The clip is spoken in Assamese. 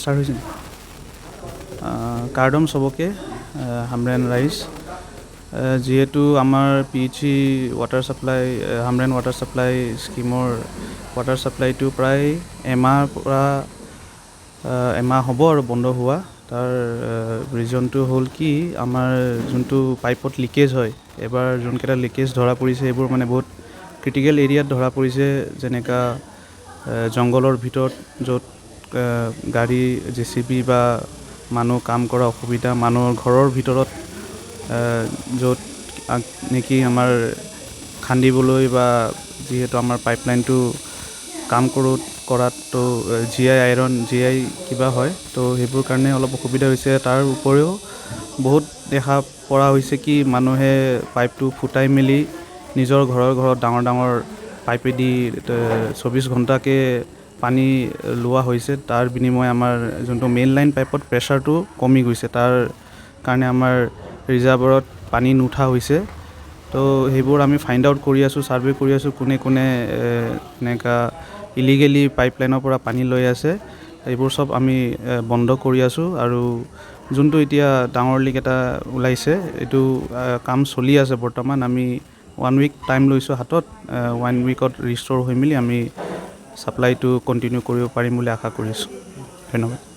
স্টাৰ্ট হৈছে কাৰ্ডম চবকে হামৰেন ৰাইজ যিহেতু আমাৰ PHE ৱাটাৰ ছাপ্লাই হামৰেন ৱাটাৰ ছাপ্লাই স্কিমৰ ৱাটাৰ ছাপ্লাইটো প্ৰায় এমাহ হ'ব আৰু বন্ধ হোৱা তাৰ ৰিজনটো হ'ল কি আমাৰ যোনটো পাইপত লিকেজ হয় এবাৰ যোনকেইটা লিকেজ ধৰা পৰিছে এইবোৰ মানে বহুত ক্ৰিটিকেল এৰিয়াত ধৰা পৰিছে যেনেকা জংঘলৰ ভিতৰত য'ত গাড়ী JCB বা মানুহ কাম কৰা অসুবিধা মানুহৰ ঘৰৰ ভিতৰত য'ত নেকি আমাৰ খান্দিবলৈ বা যিহেতু আমাৰ পাইপলাইনটো কাম কৰাততো GI কিবা হয় তো সেইবোৰ কাৰণে অলপ অসুবিধা হৈছে তাৰ উপৰিও বহুত দেখা পৰা হৈছে কি মানুহে পাইপটো ফুটাই মেলি নিজৰ ঘৰত ডাঙৰ পাইপেদি 24 ঘণ্টাকে পানী লোৱা হৈছে তাৰ বিনিময় আমাৰ যোনটো মেইন লাইন পাইপত প্ৰেছাৰটো কমি গৈছে তাৰ কাৰণে আমাৰ ৰিজাৰ্ভাৰত পানী নুঠা হৈছে তো সেইবোৰ আমি ফাইণ্ড আউট কৰি আছোঁ ছাৰ্ভে কৰি আছোঁ কোনে এনেকা ইলিগেলি পাইপলাইনৰ পৰা পানী লৈ আছে এইবোৰ চব আমি বন্ধ কৰি আছোঁ আৰু যোনটো এতিয়া ডাঙৰ লিক এটা ওলাইছে এইটো কাম চলি আছে বৰ্তমান আমি 1 উইক টাইম লৈছোঁ হাতত 1 উইকত ৰিষ্ট'ৰ হৈ মেলি আমি ছাপ্লাইটো কণ্টিনিউ কৰিব পাৰিম বুলি আশা কৰিছোঁ ধন্যবাদ